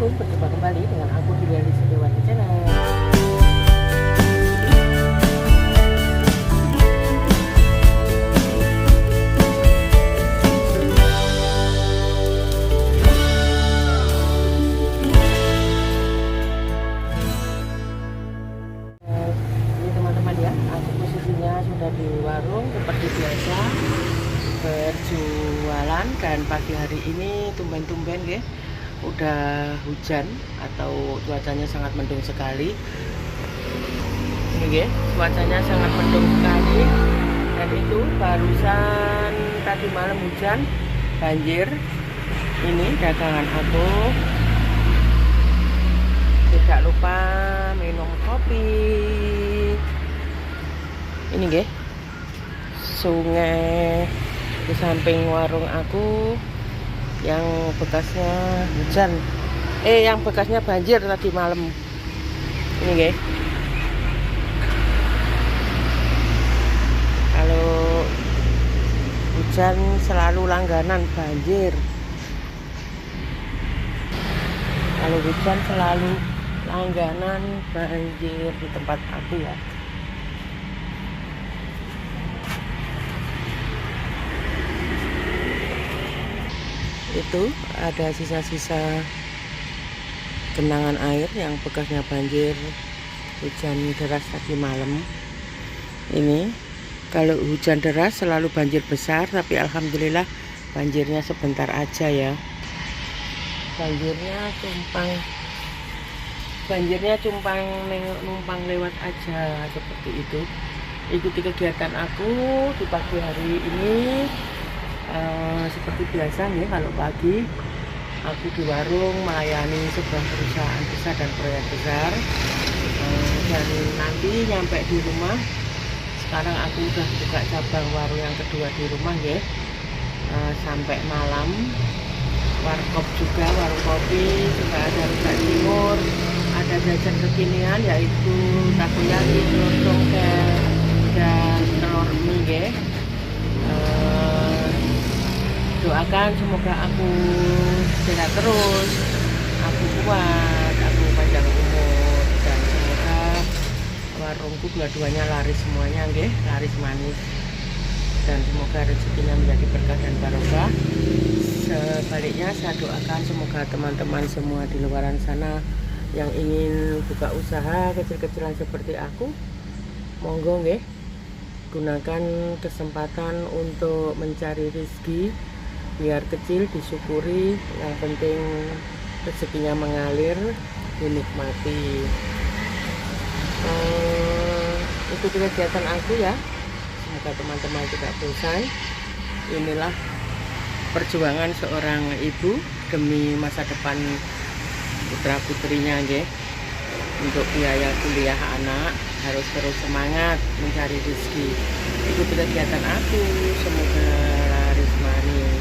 Assalamualaikum, berjumpa kembali dengan aku Juliani Setiawati Channel. Ini teman-teman ya, aku posisinya sudah di warung seperti biasa berjualan, dan pagi hari ini tumben-tumben ya udah hujan atau cuacanya sangat mendung sekali. Ini ya, cuacanya sangat mendung sekali, dan itu barusan tadi malam hujan, banjir. Ini dagangan aku. Tidak lupa minum kopi. Ini ya, sungai di samping warung aku yang bekasnya hujan, yang bekasnya banjir tadi malam. Ini guys, kalau hujan selalu langganan banjir. Kalau hujan selalu langganan banjir di tempat aku ya. Itu ada sisa-sisa genangan air yang bekasnya banjir hujan deras tadi malam. Ini kalau hujan deras selalu banjir besar, tapi alhamdulillah banjirnya sebentar aja ya. Banjirnya cumpang numpang lewat aja, seperti itu. Ikuti kegiatan aku di pagi hari ini. Seperti biasa nih, kalau pagi aku di warung melayani sebuah perusahaan besar dan proyek besar, dan nanti nyampe di rumah. Sekarang aku udah buka cabang warung yang kedua di rumah ya, sampai malam. Warkop juga, warung kopi juga ada, rujak timur, ada jajan kekinian yaitu takoyaki, telur congkel, dan telur mie ya. Doakan semoga aku sehat terus, aku kuat, aku panjang umur, dan semoga warungku dua-duanya laris semuanya nggih, laris manis, dan semoga rezekinya menjadi berkah dan barokah. Sebaliknya saya doakan semoga teman-teman semua di luaran sana yang ingin buka usaha kecil-kecilan seperti aku, monggo nggih, gunakan kesempatan untuk mencari rezeki. Biar kecil disyukuri, yang penting rezekinya mengalir, dinikmati. Itu kegiatan aku ya, semoga teman-teman tidak bosan. Inilah perjuangan seorang ibu demi masa depan putra putrinya nggih. Untuk biaya kuliah anak harus terus semangat mencari rezeki. Ikuti kegiatan aku, semoga laris manis.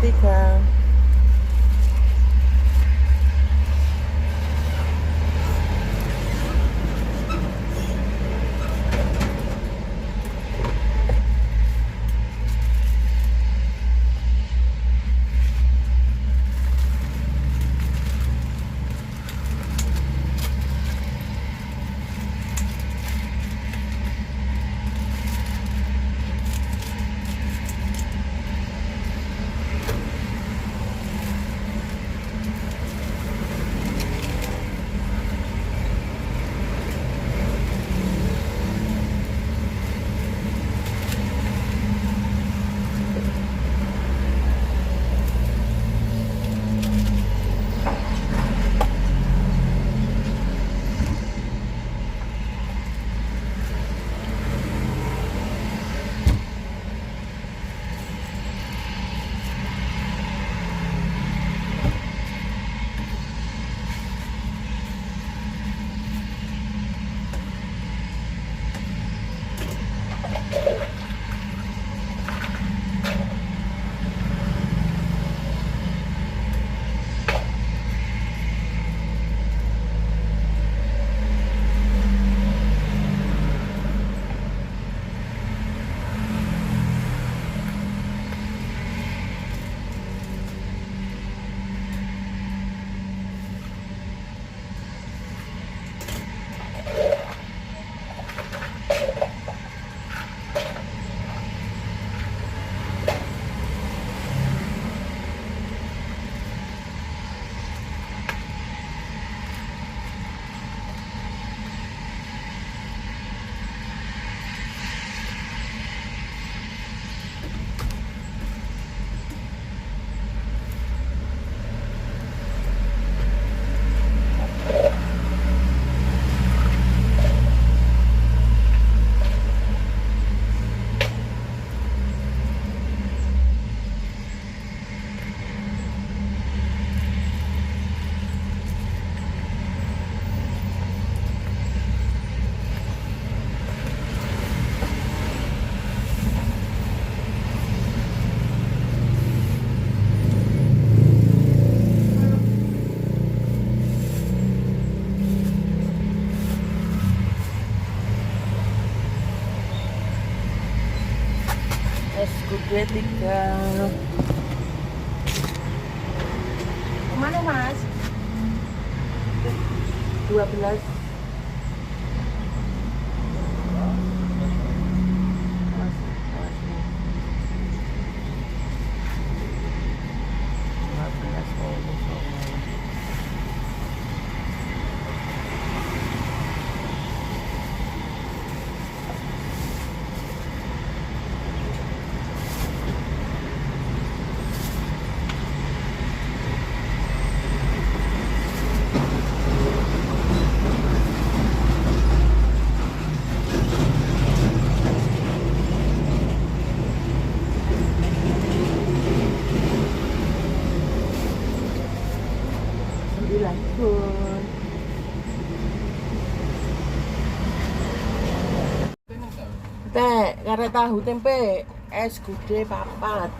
3. Es gede 3. Kemana mas? 12. Lanjut. Teh, kare tahu tempe es gede 4.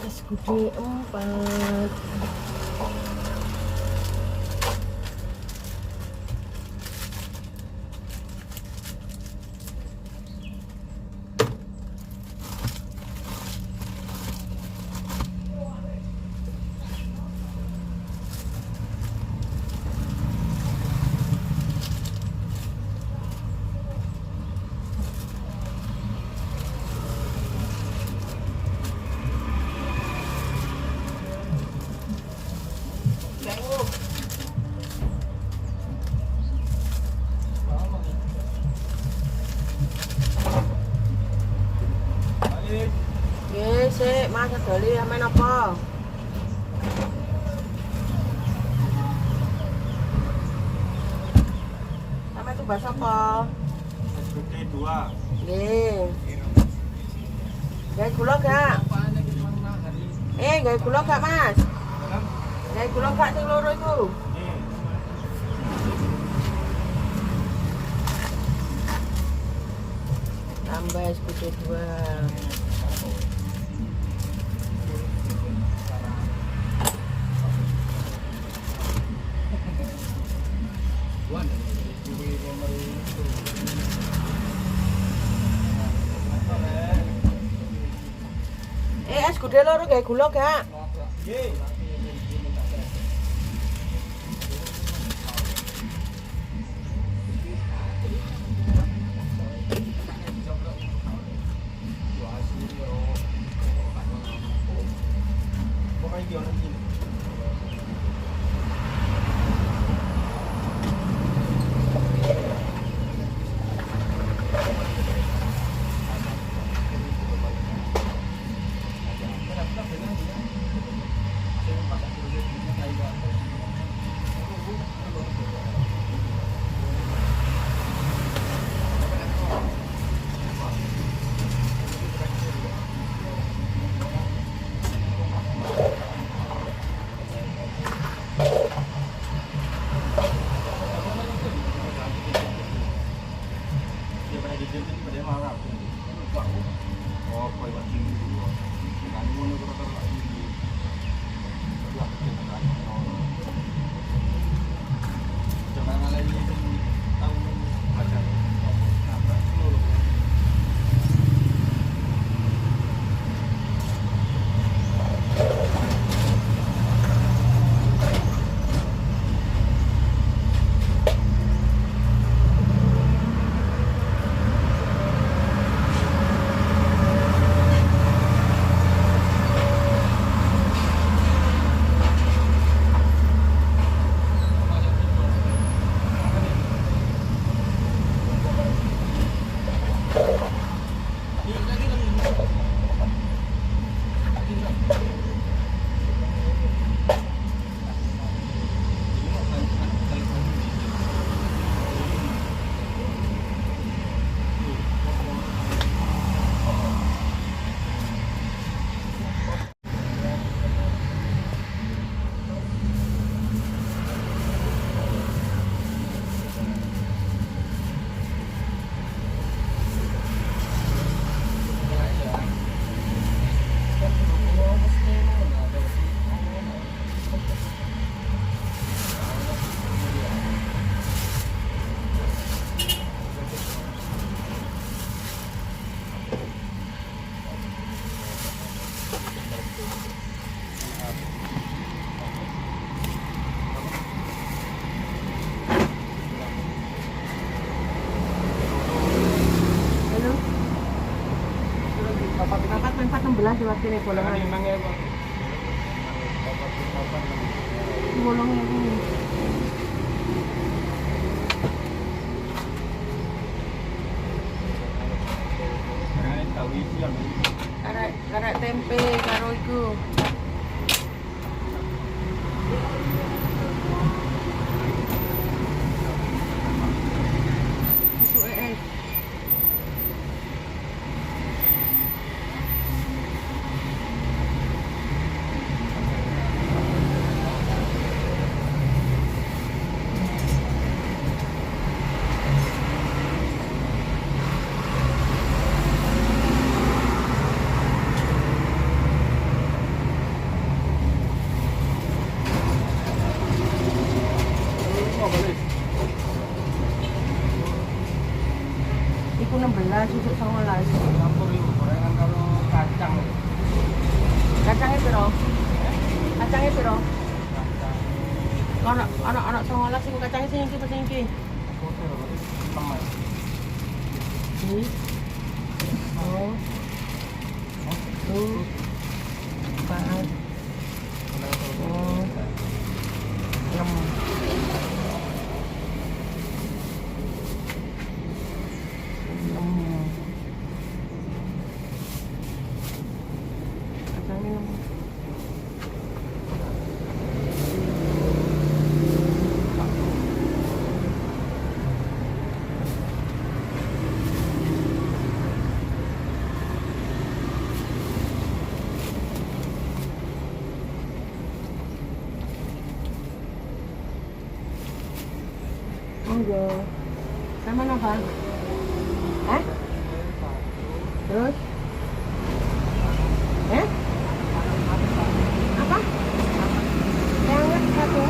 Es gede 4. Sik, Mas doli amen apa? Sampe tumbas apa? Gede 2. Nggih. Gawe gula gak? Gawe gula gak, Mas? Gawe gula gak sing loro iku? tambah es putih 2. Es gede loro kayak gula gak? Papat manfaat 16 lewat sini bolongan. Bolong ini. Karek tempe karo iku. Iku 16, susuk 19. Campur itu gorengan kalau kacang. Kacangnya piro? Kacangnya piro? Kacang. Ana 19 iku kacangnya sing iki sing iki. Aku terus teman. Ini. Oh. Tuh. 4. Oh. 6. Monggo. Sama apa? Hah? Terus? Apa? Teh hangat satu.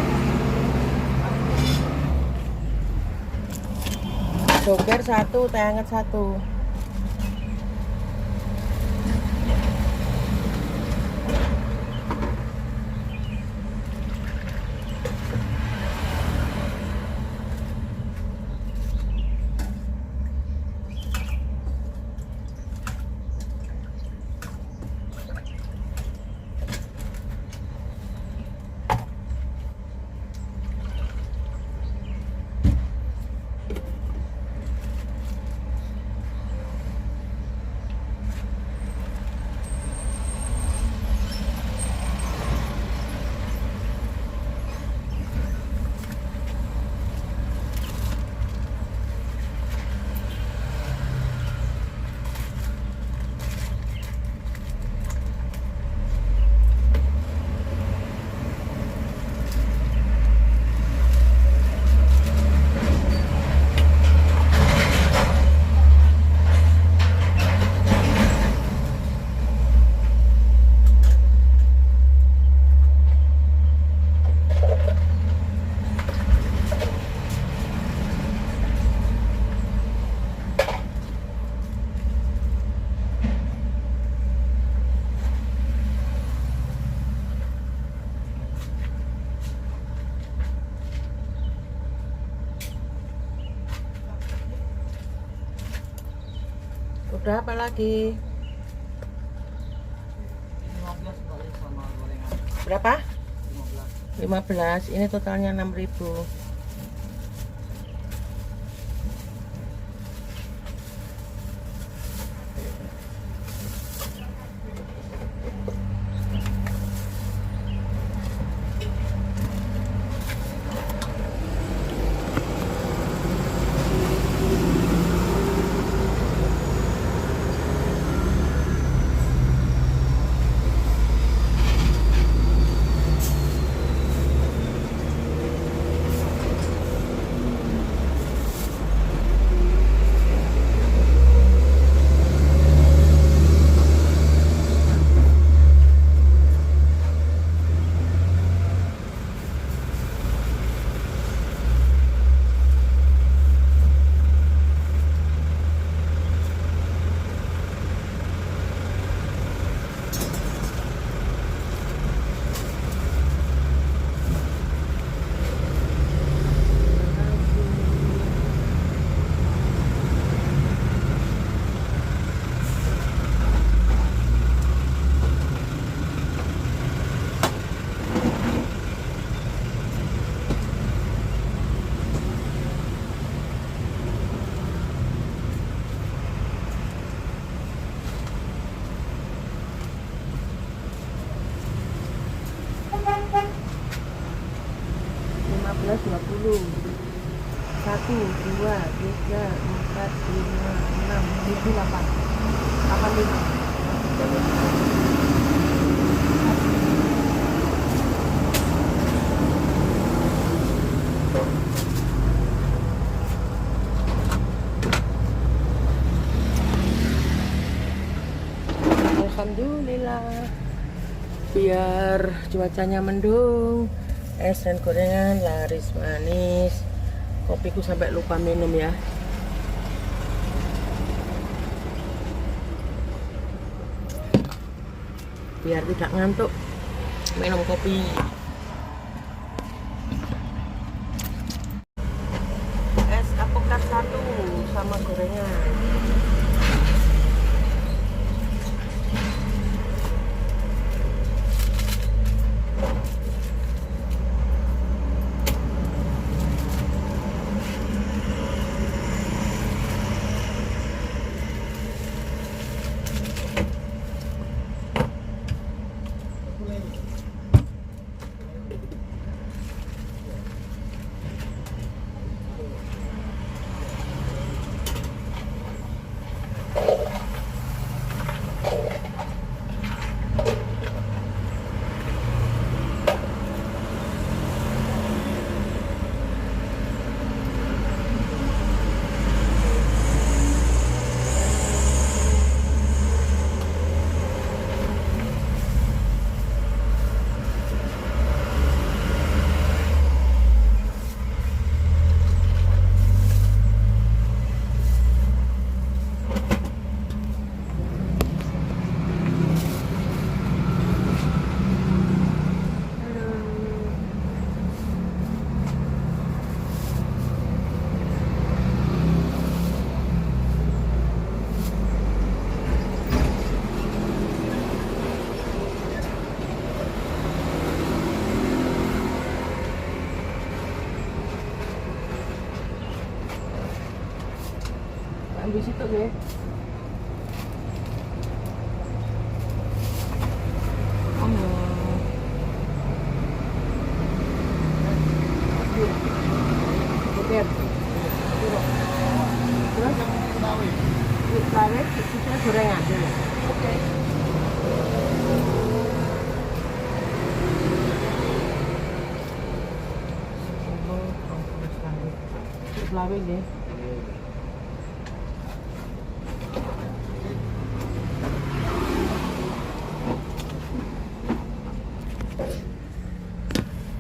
Joker satu, teh hangat satu. Udah apa lagi? 15 balik sama gorengan. Berapa? 15. 15. Ini totalnya 6.000. Belas 20. 1, 2, 3, 4, 5, 6, 7, 8. 85. Alhamdulillah. Biar cuacanya mendung, es dan gorengan laris manis. Kopiku sampai lupa minum ya. Biar tidak ngantuk, minum kopi. Es apokat 1 sama gorengan. di situ nggih. Oke. Terus lawet kita gorengan dulu. Oke. Lawet deh.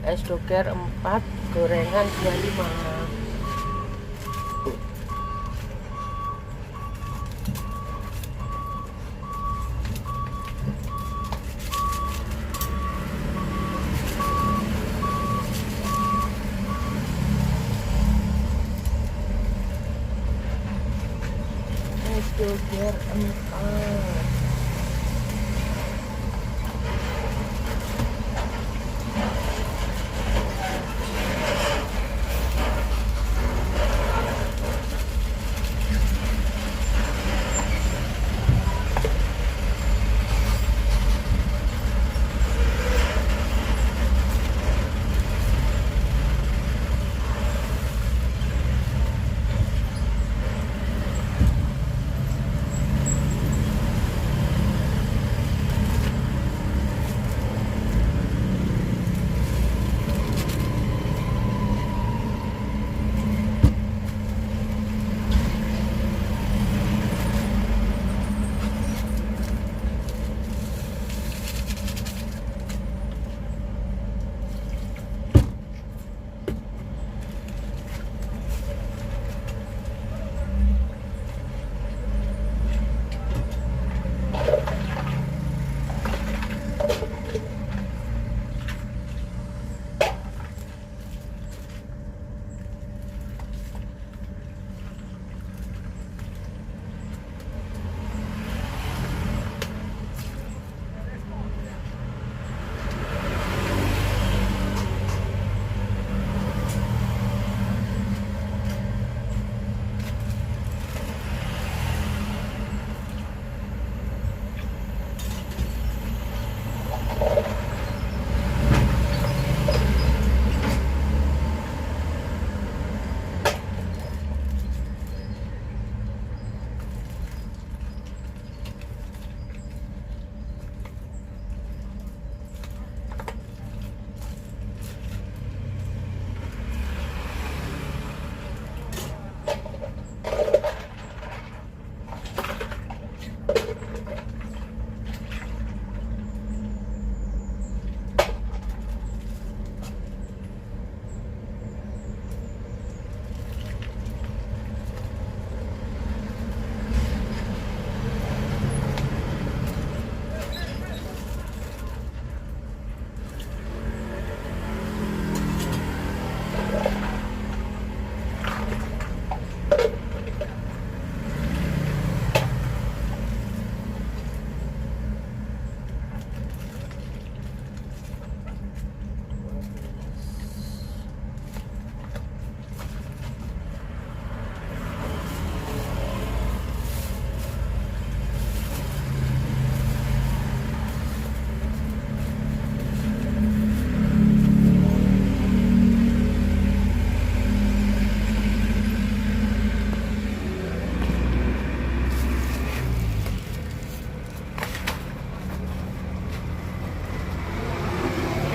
Es doger 4, gorengan 25. Es doger 4.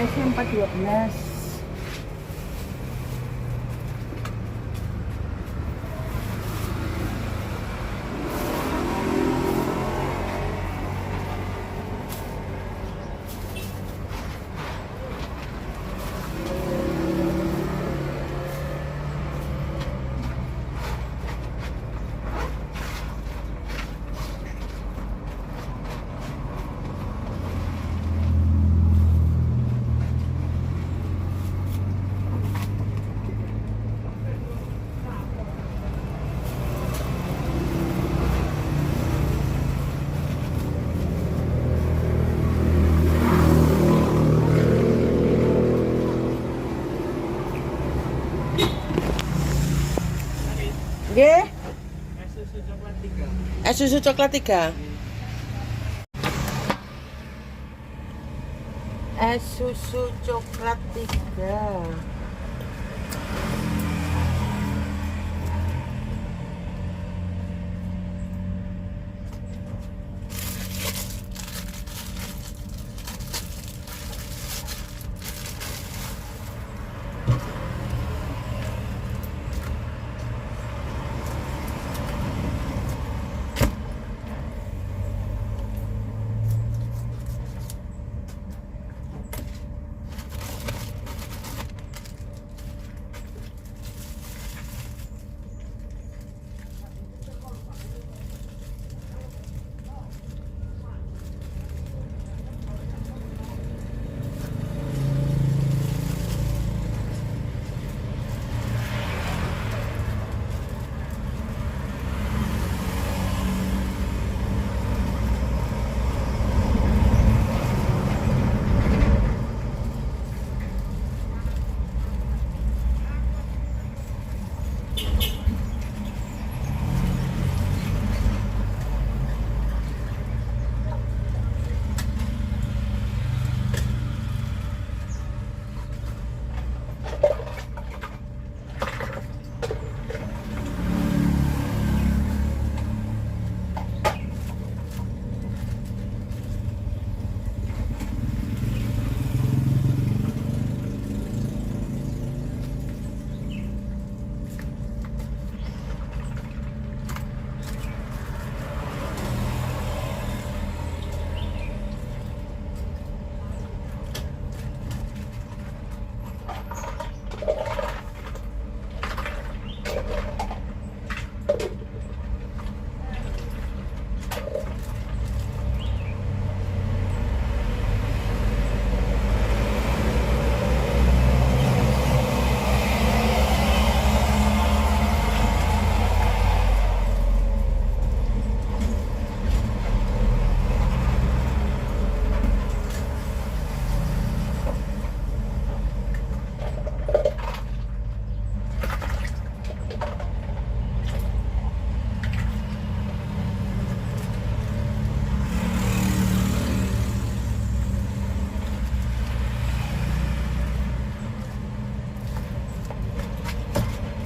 S-nya 412. Nggih. Es susu coklat Es susu coklat 3. Es susu coklat 3.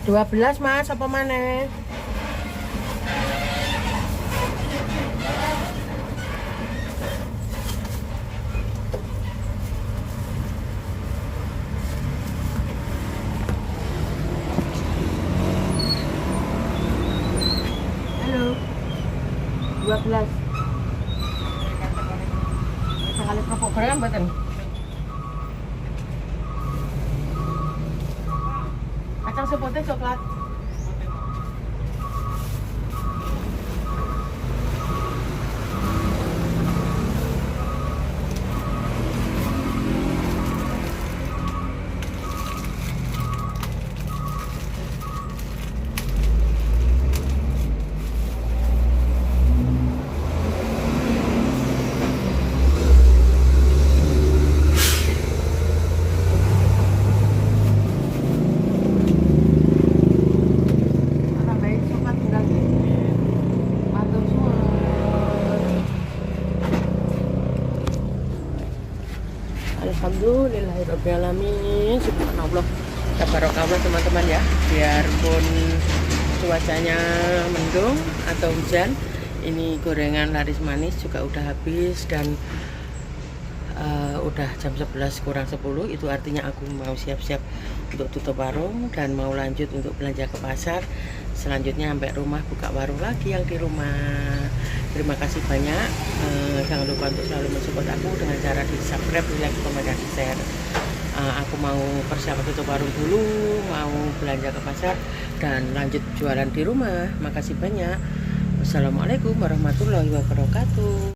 Dua belas Mas, apa mana? Halo. 12. Sekali kerupuk goreng mboten? Kacang seputih coklat. Alhamdulillahirrahmanirrahim. Subhanallah. Tabarakallah teman-teman ya. Biarpun cuacanya mendung atau hujan, ini gorengan laris manis juga udah habis dan udah jam 11 kurang 10. Itu artinya aku mau siap-siap untuk tutup warung dan mau lanjut untuk belanja ke pasar. Selanjutnya sampai rumah buka warung lagi yang di rumah. Terima kasih banyak. Jangan lupa untuk selalu mensupport aku dengan cara di subscribe, like, komen, dan share. Aku mau persiapan tutup warung dulu, mau belanja ke pasar dan lanjut jualan di rumah. Makasih banyak. Wassalamualaikum warahmatullahi wabarakatuh.